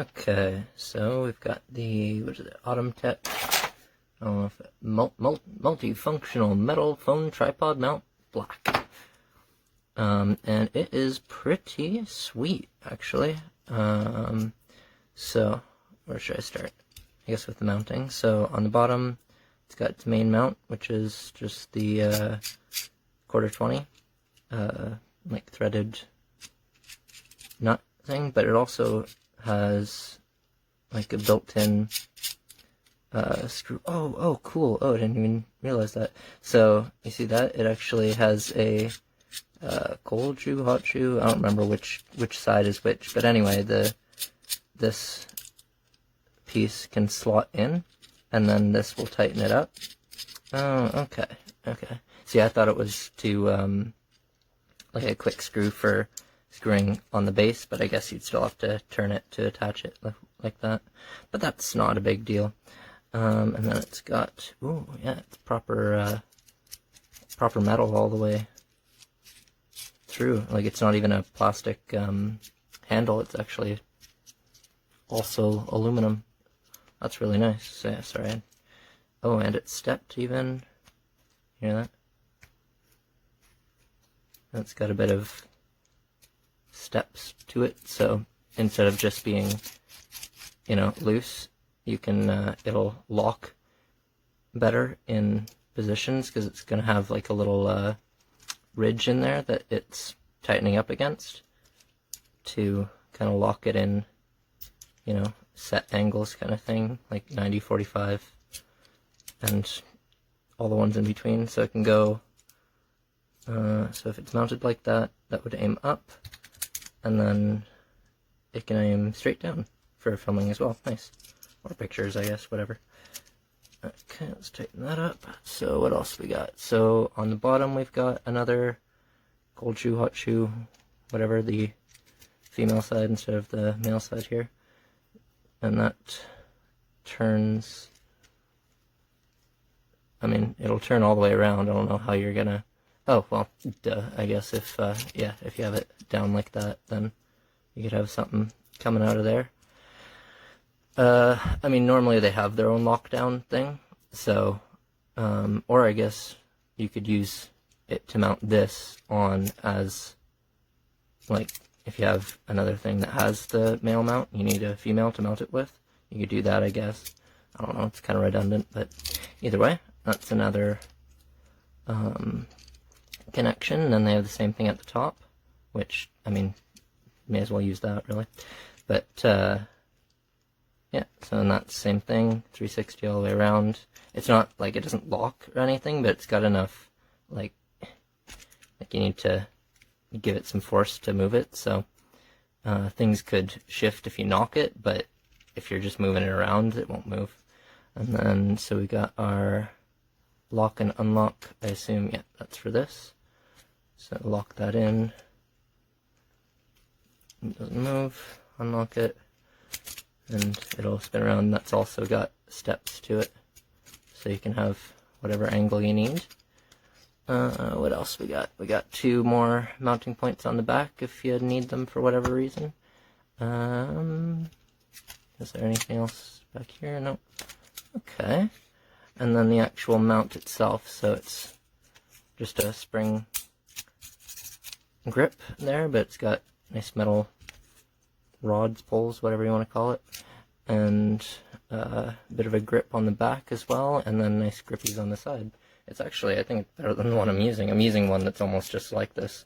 Okay, so we've got the, what is it, ATUMTEK, I don't know if it, multifunctional metal phone tripod mount black. And it is pretty sweet, actually. So, where should I start? I guess with the mounting. So, on the bottom, it's got its main mount, which is just the quarter 20, like threaded nut thing, but it also has like a built-in screw. Oh, cool. Oh, I didn't even realize that. So, you see that? It actually has a cold shoe, hot shoe. I don't remember which side is which, but anyway, this piece can slot in, and then this will tighten it up. Oh, okay. See, I thought it was to like a quick screw for screwing on the base, but I guess you'd still have to turn it to attach it like that. But that's not a big deal. And then it's got, ooh, yeah, it's proper metal all the way through. Like, it's not even a plastic handle, it's actually also aluminum. That's really nice. Yeah, sorry. Oh, and it's stepped even. Hear that? It's got a bit of steps to it, so instead of just being, loose, you can, it'll lock better in positions, because it's going to have like a little ridge in there that it's tightening up against to kind of lock it in, set angles kind of thing, like 90, 45, and all the ones in between, so it can go, so if it's mounted like that, that would aim up, and then it can aim straight down for filming as well. Nice. Or pictures, I guess, whatever. Okay, let's tighten that up. So what else we got? So on the bottom we've got another cold shoe, hot shoe, whatever, the female side instead of the male side here. And that turns, it'll turn all the way around. I don't know how you're gonna, oh, well, duh, I guess if you have it down like that, then you could have something coming out of there. Normally they have their own lockdown thing, so, or I guess you could use it to mount this on as, like, if you have another thing that has the male mount, you need a female to mount it with. You could do that, I guess. I don't know, it's kind of redundant, but either way, that's another connection. And then they have the same thing at the top, which, may as well use that, really. But, yeah, so then that's the same thing, 360 all the way around. It's not, like, it doesn't lock or anything, but it's got enough, like you need to give it some force to move it, so things could shift if you knock it, but if you're just moving it around, it won't move. And then, so we got our lock and unlock, I assume, yeah, that's for this. So lock that in. It doesn't move, unlock it, and it'll spin around. That's also got steps to it, so you can have whatever angle you need. What else we got? We got 2 more mounting points on the back if you need them for whatever reason. Is there anything else back here? Nope. Okay. And then the actual mount itself, so it's just a spring grip there, but it's got nice metal rods, poles, whatever you want to call it, and a bit of a grip on the back as well, and then nice grippies on the side. It's actually, I think, better than the one I'm using. I'm using one that's almost just like this,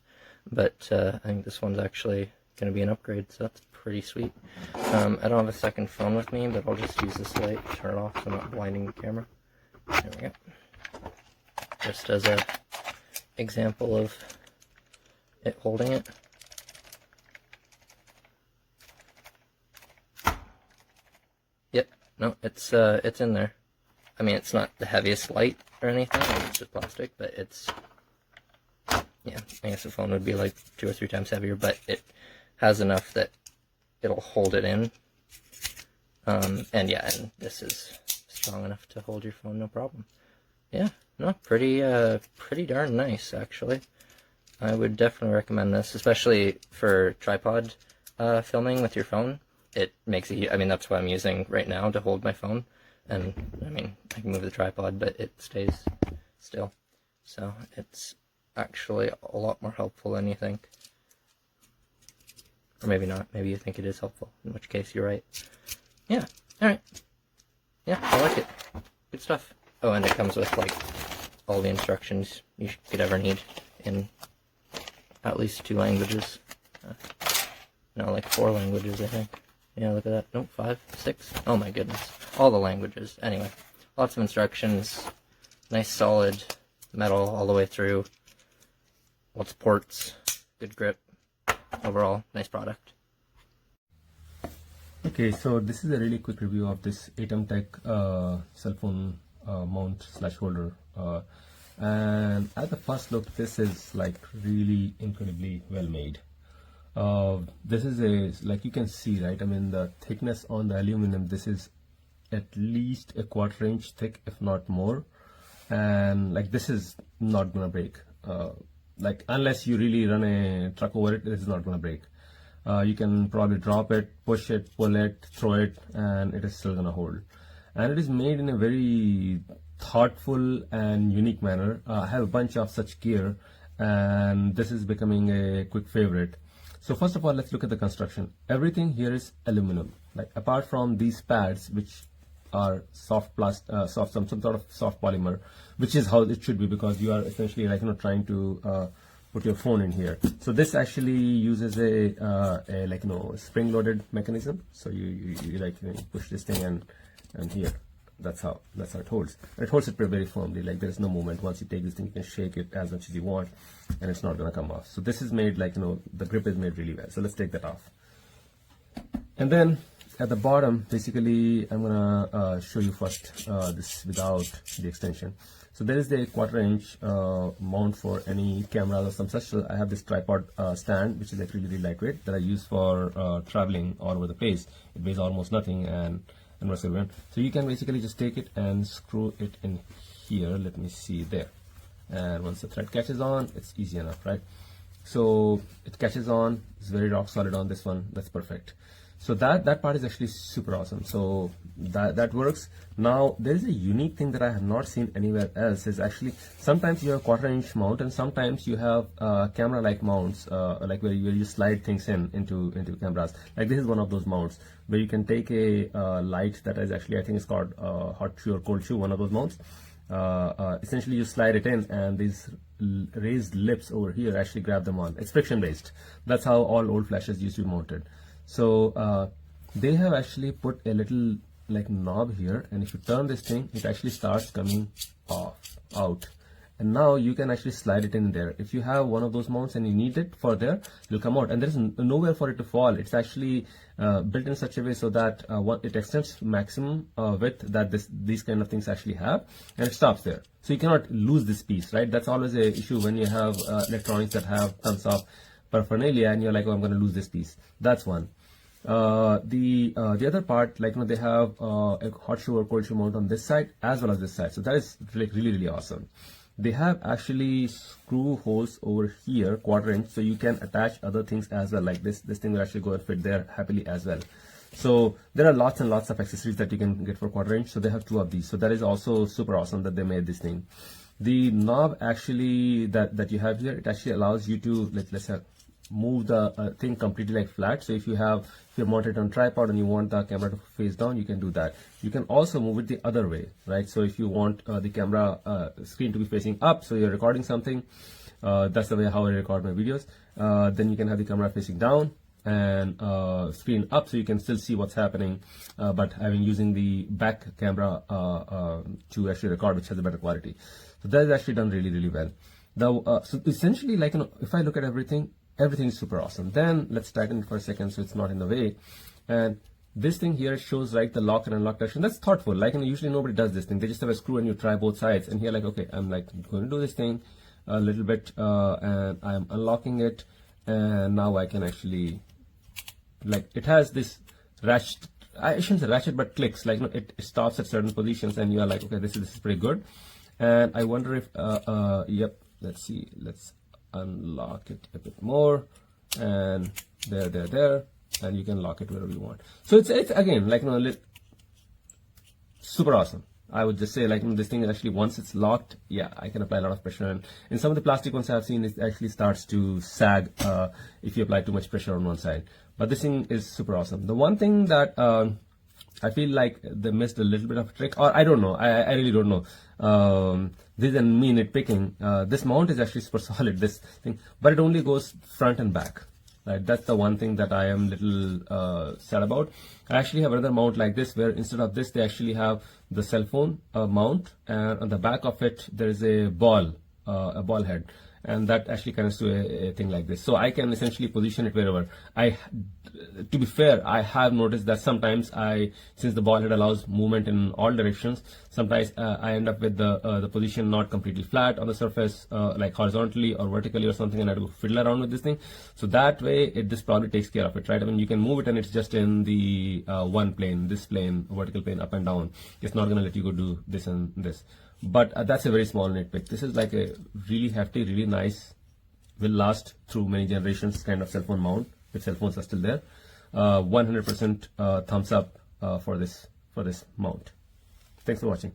but I think this one's actually going to be an upgrade, so that's pretty sweet. I don't have a second phone with me, but I'll just use this light, turn it off so I'm not blinding the camera. There we go. Just as a example of it holding it. Yep, no, it's in there. It's not the heaviest light or anything, it's just plastic, but it's, yeah, I guess the phone would be like 2 or 3 times heavier, but it has enough that it'll hold it in. And yeah, and this is strong enough to hold your phone, no problem. Yeah, no, pretty darn nice, actually. I would definitely recommend this, especially for tripod filming with your phone. it makes it, I mean, that's what I'm using right now to hold my phone. And I mean, I can move the tripod, but it stays still. So it's actually a lot more helpful than you think. Or maybe not. Maybe you think it is helpful, in which case you're right. Yeah, alright. Yeah, I like it. Good stuff. Oh, and it comes with, like, all the instructions you could ever need in at least 2 languages. No, like 4 languages, I think. Yeah, look at that. Nope, 5, 6. Oh my goodness. All the languages. Anyway, lots of instructions. Nice solid metal all the way through. Lots of ports. Good grip. Overall, nice product. Okay, so this is a really quick review of this ATUMTEK cell phone mount / holder. And at the first look, this is like really incredibly well made. This is like you can see, right? I mean, the thickness on the aluminum, this is at least a 1/4 inch thick, if not more. And like, this is not gonna break. Like, unless you really run a truck over it, it's not gonna break. You can probably drop it, push it, pull it, throw it, and it is still gonna hold. And it is made in a very thoughtful and unique manner. I have a bunch of such gear, and this is becoming a quick favorite. So first of all, let's look at the construction. Everything here is aluminum. Like, apart from these pads, which are some sort of soft polymer, which is how it should be, because you are essentially, like, trying to put your phone in here. So this actually uses a like, spring-loaded mechanism. So you push this thing and here, that's how it holds. And it holds it very firmly. Like, there's no movement. Once you take this thing, you can shake it as much as you want, and it's not gonna come off. So this is made, like, the grip is made really well. So let's take that off. And then at the bottom, basically, I'm gonna show you first this without the extension. So there is the 1/4 inch mount for any camera or some such. So I have this tripod stand, which is like really lightweight, that I use for traveling all over the place. It weighs almost nothing and works everywhere. So you can basically just take it and screw it in here. Let me see there. And once the thread catches on, it's easy enough, right? So it catches on. It's very rock solid on this one. That's perfect. So that part is actually super awesome. So that works. Now there is a unique thing that I have not seen anywhere else. Is actually sometimes you have 1/4 inch mount, and sometimes you have camera-like mounts, like where you slide things into cameras. Like, this is one of those mounts where you can take a light that is actually, I think it's called hot shoe or cold shoe, one of those mounts. Essentially you slide it in, and these raised lips over here actually grab them on. It's friction based. That's how all old flashes used to be mounted. So they have actually put a little, like, knob here, and if you turn this thing, it actually starts coming out, and now you can actually slide it in there. If you have one of those mounts and you need it for there, it'll come out, and there's nowhere for it to fall. It's actually built in such a way so that it extends maximum width that these kind of things actually have, and it stops there. So you cannot lose this piece, right? That's always a issue when you have electronics that have tons of paraphernalia, and you're like, oh, I'm going to lose this piece. That's one. The other part, like, they have a hot shoe or cold shoe mount on this side as well as this side. So that is like really awesome. They have actually screw holes over here, 1/4 inch, so you can attach other things as well. Like this thing will actually go and fit there happily as well. So there are lots and lots of accessories that you can get for 1/4 inch. So they have 2 of these. So that is also super awesome that they made this thing. The knob actually that you have here, it actually allows you to, let's say, move the thing completely like flat. So if you're mounted on tripod and you want the camera to face down, you can do that. You can also move it the other way, right? So if you want the camera screen to be facing up, so you're recording something, that's the way how I record my videos, then you can have the camera facing down and screen up, so you can still see what's happening, but using the back camera to actually record, which has a better quality. So that is actually done really well. So essentially, like, if I look at everything is super awesome. Then let's tighten it for a second so it's not in the way. And this thing here shows, like, the lock and unlock direction. That's thoughtful. Like, usually nobody does this thing. They just have a screw and you try both sides. And here, like, okay, I'm like going to do this thing a little bit, and I'm unlocking it, and now I can actually, like, it has this ratchet. I shouldn't say ratchet, but clicks. Like, it stops at certain positions, and you are like, okay, this is pretty good. And I wonder if, yep, let's see, let's unlock it a bit more, and there, and you can lock it wherever you want. So it's again, like, you know, super awesome. I would just say, like, you know, this thing actually, once it's locked, yeah, I can apply a lot of pressure. And in some of the plastic ones I've seen, it actually starts to sag if you apply too much pressure on one side. But this thing is super awesome. The one thing that I feel like they missed a little bit of a trick, or I don't know, I really don't know. This isn't me nitpicking. This mount is actually super solid, this thing, but it only goes front and back. Right, that's the one thing that I am little sad about. I actually have another mount like this, where instead of this, they actually have the cell phone mount, and on the back of it there is a ball head, and that actually connects to a thing like this. So I can essentially position it wherever. To be fair, I have noticed that sometimes since the ball head allows movement in all directions, sometimes I end up with the position not completely flat on the surface, like horizontally or vertically or something, and I have to fiddle around with this thing. So that way, this probably takes care of it, right? I mean, you can move it and it's just in the one plane, this plane, vertical plane, up and down. It's not going to let you go do this and this. But that's a very small nitpick. This is like a really hefty, really nice, will last through many generations kind of cell phone mount, if cell phones are still there. 100% thumbs up for this mount. Thanks for watching.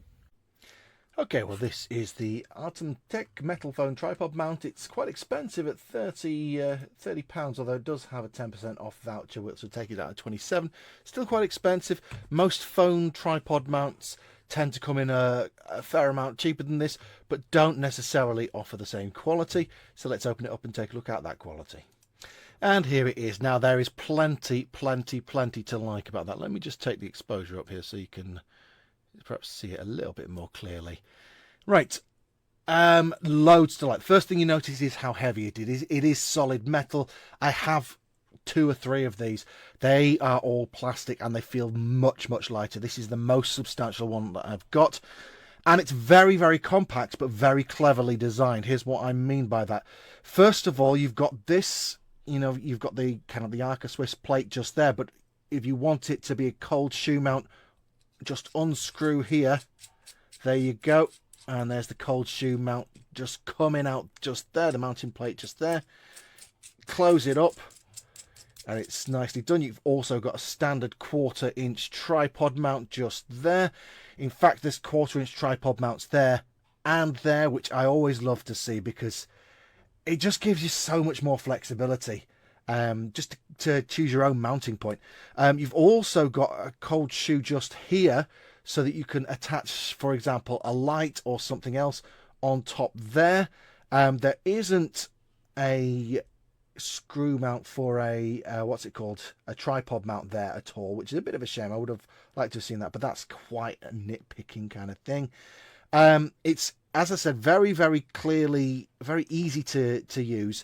Okay, well, this is the ATUMTEK metal phone tripod mount. It's quite expensive at £30, although it does have a 10% off voucher, which will take it out at 27. Still quite expensive. Most phone tripod mounts tend to come in a fair amount cheaper than this, but don't necessarily offer the same quality. So let's open it up and take a look at that quality. And here it is. Now, there is plenty to like about that. Let me just take the exposure up here so you can perhaps see it a little bit more clearly. Right. Loads to like. First thing you notice is how heavy it is. It is solid metal. I have 2 or 3 of these. They are all plastic and they feel much lighter. This is the most substantial one that I've got, and it's very compact but very cleverly designed. Here's what I mean by that. First of all, you've got this, you know, you've got the kind of the Arca Swiss plate just there, but if you want it to be a cold shoe mount, just unscrew here. There you go, and there's the cold shoe mount just coming out just there, the mounting plate just there. Close it up and it's nicely done. You've also got a standard 1/4 inch tripod mount just there. In fact, there's 1/4 inch tripod mounts there and there, which I always love to see because it just gives you so much more flexibility, just to choose your own mounting point. You've also got a cold shoe just here so that you can attach, for example, a light or something else on top there. There isn't a screw mount for a what's it called, a tripod mount there at all, which is a bit of a shame. I would have liked to have seen that, but that's quite a nitpicking kind of thing. It's, as I said, very clearly, very easy to use.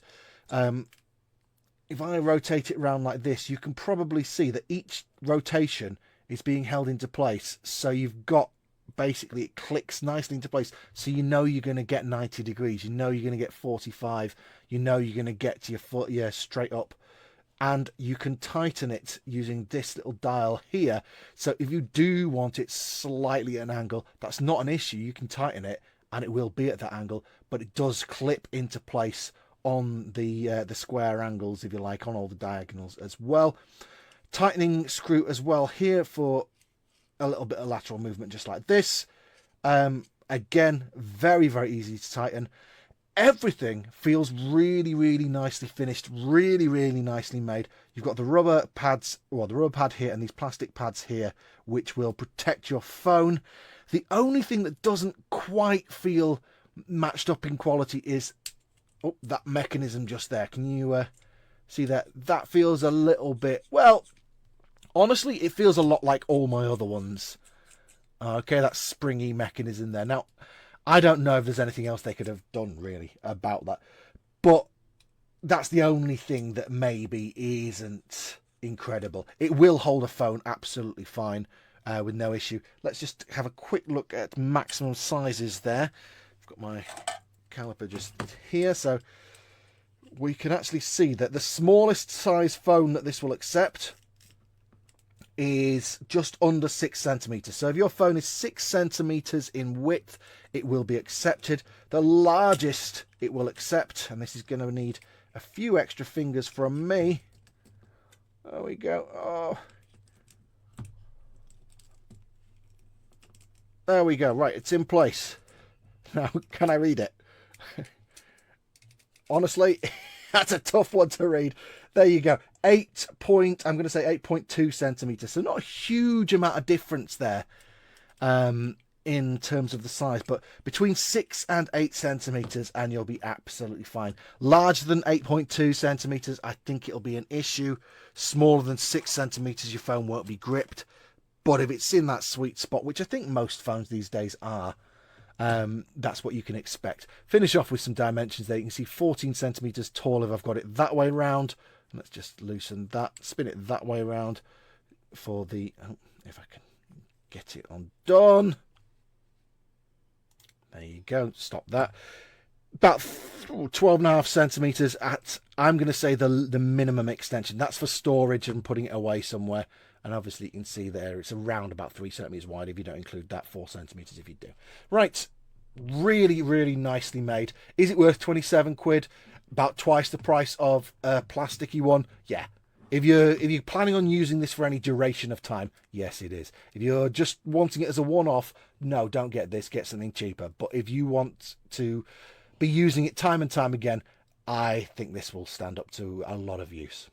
If I rotate it around like this, you can probably see that each rotation is being held into place, so you've got, basically it clicks nicely into place, so you know you're going to get 90 degrees, you know you're going to get 45, you know you're going to get to your foot, yeah, straight up. And you can tighten it using this little dial here, so if you do want it slightly at an angle, that's not an issue. You can tighten it and it will be at that angle, but it does clip into place on the square angles, if you like, on all the diagonals as well. Tightening screw as well here for a little bit of lateral movement, just like this. Again, very easy to tighten. Everything feels really nicely finished, really nicely made. You've got the rubber pads, well, the rubber pad here and these plastic pads here, which will protect your phone. The only thing that doesn't quite feel matched up in quality is that mechanism just there. Can you see that? That feels a little bit, well, honestly, it feels a lot like all my other ones. Okay, that springy mechanism there. Now, I don't know if there's anything else they could have done really about that, but that's the only thing that maybe isn't incredible. It will hold a phone absolutely fine with no issue. Let's just have a quick look at maximum sizes there. I've got my caliper just here, so we can actually see that the smallest size phone that this will accept is just under 6 centimeters. So if your phone is 6 centimeters in width, it will be accepted. The largest it will accept, and this is going to need a few extra fingers from me, There we go. Oh. There we go. Right, it's in place. Now, can I read it? Honestly, that's a tough one to read. There you go. I'm going to say 8.2 centimeters. So not a huge amount of difference there in terms of the size, but between 6 and 8 centimeters and you'll be absolutely fine. Larger than 8.2 centimeters, I think it'll be an issue. Smaller than 6 centimeters, your phone won't be gripped. But if it's in that sweet spot, which I think most phones these days are, that's what you can expect. Finish off with some dimensions there. You can see 14 centimeters tall if I've got it that way around. Let's just loosen that, spin it that way around for the, oh, if I can get it undone. There you go, stop that. About 12.5 centimeters at, I'm going to say, the minimum extension. That's for storage and putting it away somewhere. And obviously you can see there, it's around about 3 centimeters wide if you don't include that, 4 centimeters if you do. Right, really, really nicely made. Is it worth 27 quid? About twice the price of a plasticky one? Yeah. If you're planning on using this for any duration of time, yes, it is. If you're just wanting it as a one-off, no, don't get this. Get something cheaper. But if you want to be using it time and time again, I think this will stand up to a lot of use.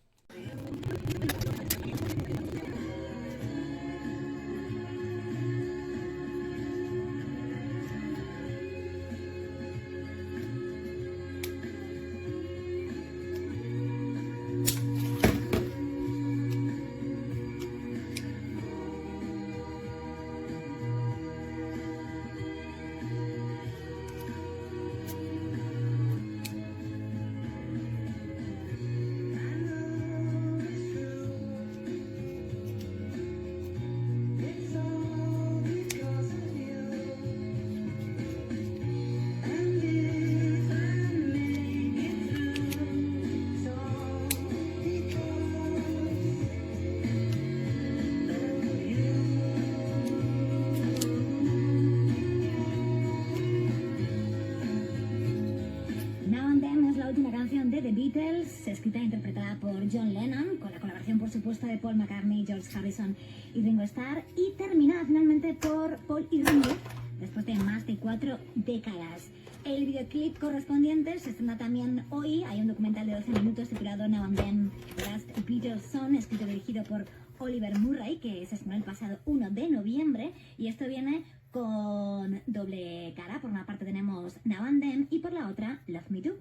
Escrita e interpretada por John Lennon, con la colaboración por supuesto de Paul McCartney, George Harrison y Ringo Starr, y terminada finalmente por Paul y Ringo después de más de 4 décadas. El videoclip correspondiente se estrena también hoy. Hay un documental de 12 minutos titulado Now and Then, The Last Beatles Song, escrito y dirigido por Oliver Murray, que se estrenó el pasado 1 de noviembre, y esto viene con doble cara. Por una parte tenemos Now and Then y por la otra Love Me Do.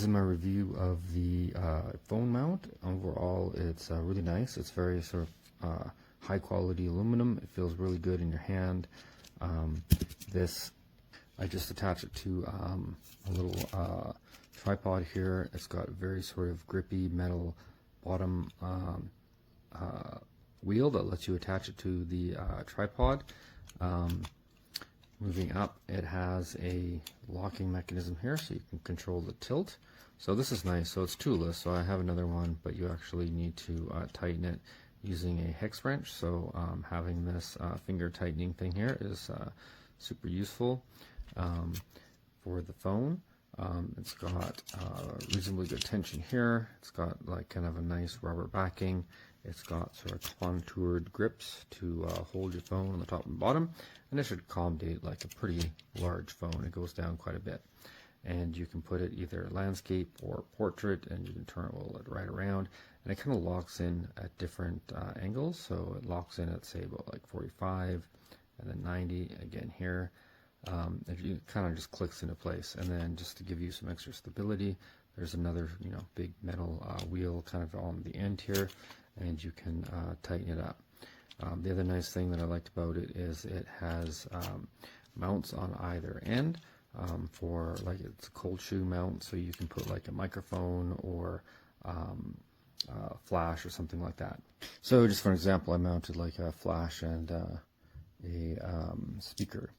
This is my review of the phone mount. Overall, it's really nice. It's very sort of high quality aluminum. It feels really good in your hand. This, I just attach it to a little tripod here. It's got a very sort of grippy metal bottom wheel that lets you attach it to the tripod. Moving up, it has a locking mechanism here, so you can control the tilt. So this is nice. So it's toolless. So I have another one, but you actually need to tighten it using a hex wrench. So having this finger tightening thing here is super useful for the phone. It's got reasonably good tension here. It's got like kind of a nice rubber backing. It's got sort of contoured grips to hold your phone on the top and bottom, and it should accommodate like a pretty large phone. It goes down quite a bit, and you can put it either landscape or portrait, and you can turn it right around, and it kind of locks in at different angles. So it locks in at, say, about like 45, and then 90 again here. It kind of just clicks into place, and then just to give you some extra stability, there's another big metal wheel kind of on the end here, and you can tighten it up. The other nice thing that I liked about it is it has mounts on either end for, like, it's a cold shoe mount, so you can put like a microphone or flash or something like that. So just for example, I mounted like a flash and a speaker.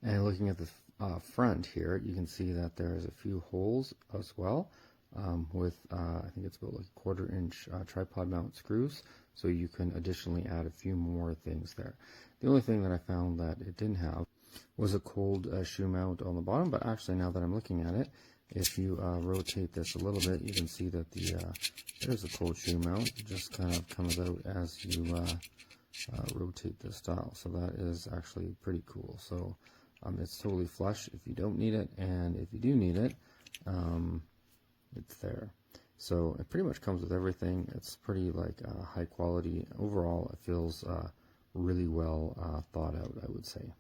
And looking at the front here, you can see that there is a few holes as well with I think it's about like 1/4 inch tripod mount screws, so you can additionally add a few more things there. The only thing that I found that it didn't have was a cold shoe mount on the bottom, but actually now that I'm looking at it, if you rotate this a little bit, you can see that there's a cold shoe mount. It just kind of comes out as you rotate this dial, so that is actually pretty cool. So it's totally flush if you don't need it, and if you do need it, it's there. So it pretty much comes with everything. It's pretty like high quality. Overall, it feels really well thought out, I would say.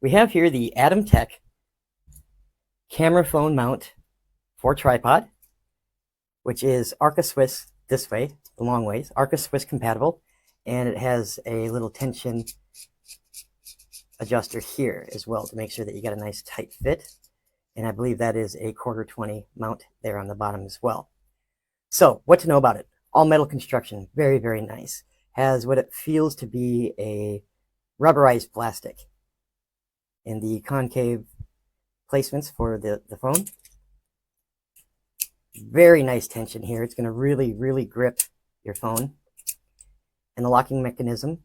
We have here the ATUMTEK camera phone mount for tripod, which is Arca Swiss this way, the long ways, Arca Swiss compatible, and it has a little tension adjuster here as well to make sure that you got a nice tight fit. And I believe that is a 1/4 mount there on the bottom as well. So what to know about it? All metal construction, very, very nice. Has what it feels to be a rubberized plastic in the concave placements for the phone. Very nice tension here. It's going to really, really grip your phone. And the locking mechanism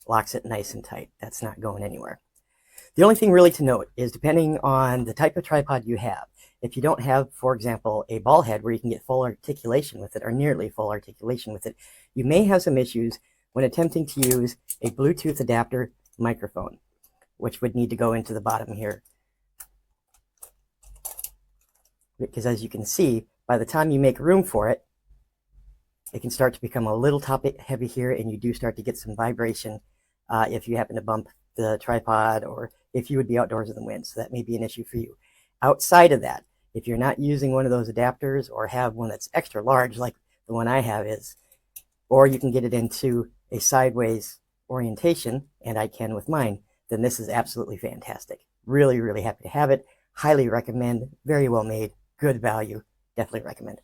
locks it nice and tight. That's not going anywhere. The only thing really to note is, depending on the type of tripod you have, if you don't have, for example, a ball head where you can get full articulation with it, or nearly full articulation with it, you may have some issues when attempting to use a Bluetooth adapter microphone, which would need to go into the bottom here. Because as you can see, by the time you make room for it, it can start to become a little top heavy here, and you do start to get some vibration if you happen to bump the tripod, or if you would be outdoors in the wind. So that may be an issue for you. Outside of that, if you're not using one of those adapters or have one that's extra large like the one I have is, or you can get it into a sideways orientation, and I can with mine, then this is absolutely fantastic. Really, really happy to have it. Highly recommend. Very well made. Good value. Definitely recommend.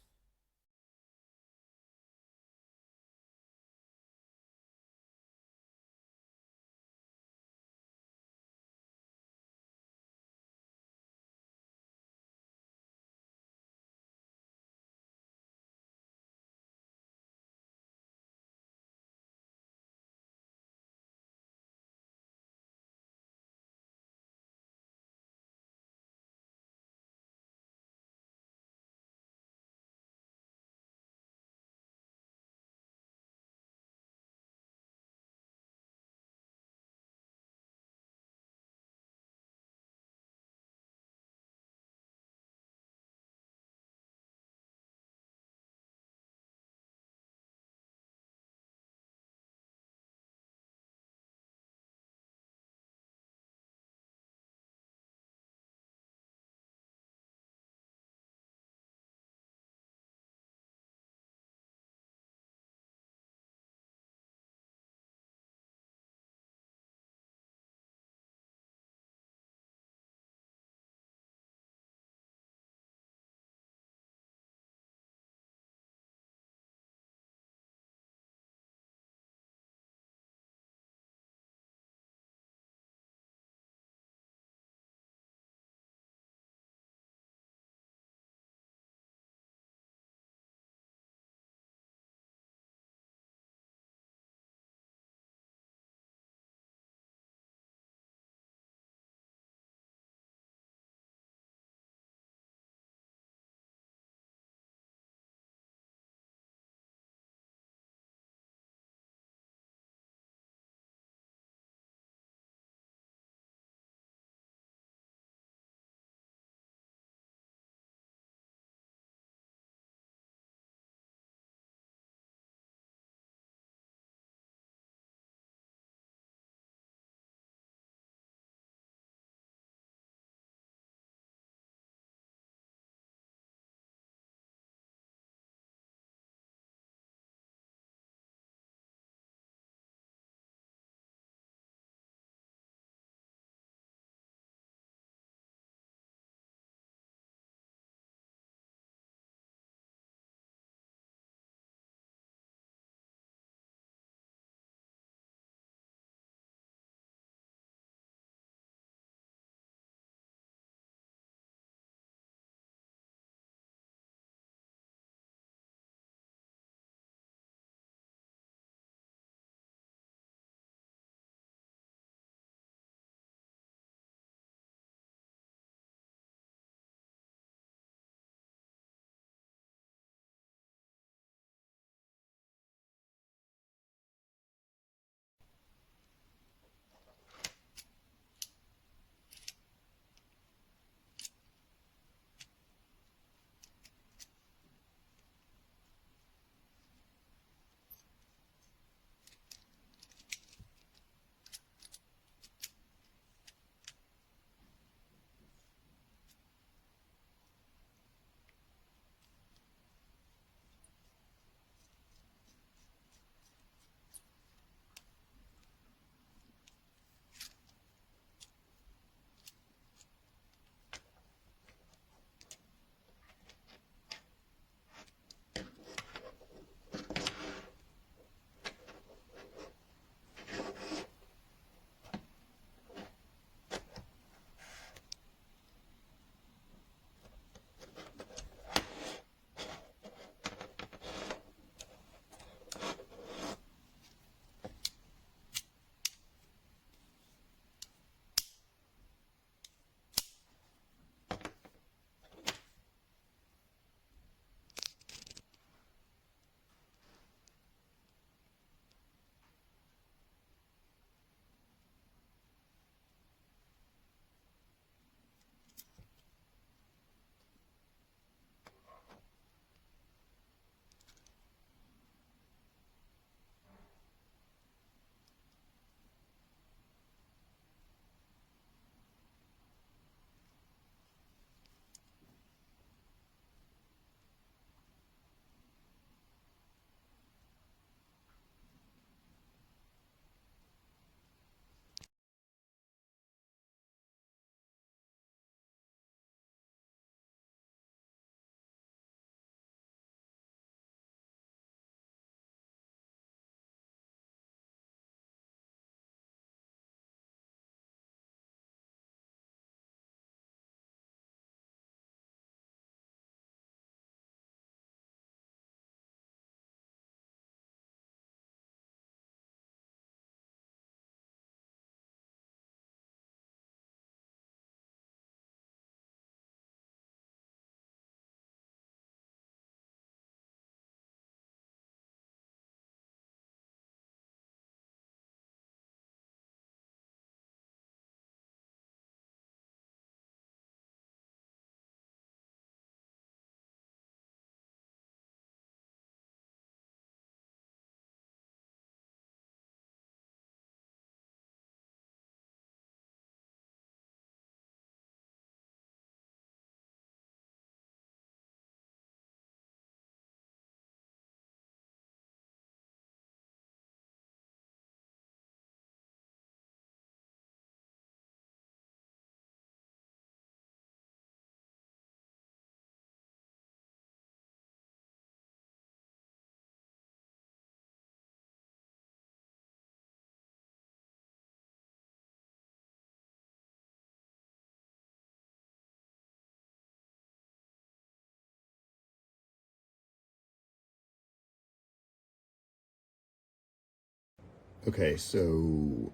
Okay, so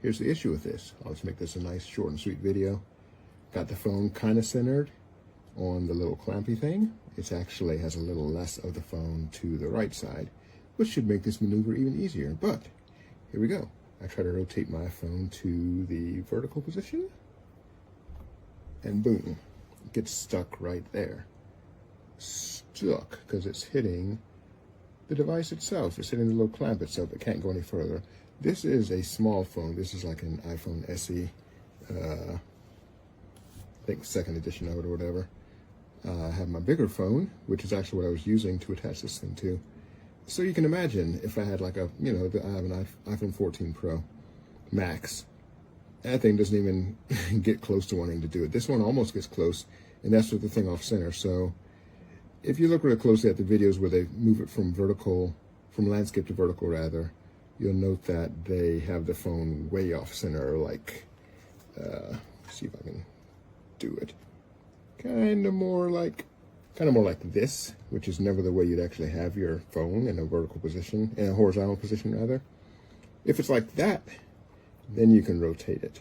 here's the issue with this. I'll just make this a nice short and sweet video. Got the phone kind of centered on the little clampy thing. It actually has a little less of the phone to the right side, which should make this maneuver even easier. But here we go. I try to rotate my phone to the vertical position, and boom, it gets stuck right there. Stuck because it's hitting the device itself. It's hitting the little clamp itself. It can't go any further. This is a small phone. This is like an iPhone SE, I think 2nd edition of it or whatever. I have my bigger phone, which is actually what I was using to attach this thing to. So you can imagine if I had like a, I have an iPhone 14 Pro Max. That thing doesn't even get close to wanting to do it. This one almost gets close, and that's with the thing off center. So if you look really closely at the videos where they move it from landscape to vertical rather, you'll note that they have the phone way off center, like, see if I can do it. Kind of more like this, which is never the way you'd actually have your phone in a vertical position, in a horizontal position rather. If it's like that, then you can rotate it.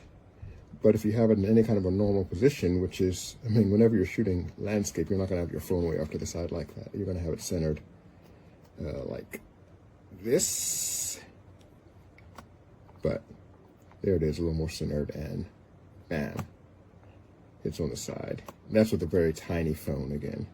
But if you have it in any kind of a normal position, which is, whenever you're shooting landscape, you're not going to have your phone way off to the side like that. You're going to have it centered like this. But there it is, a little more centered, and bam, it's on the side. That's with a very tiny phone again.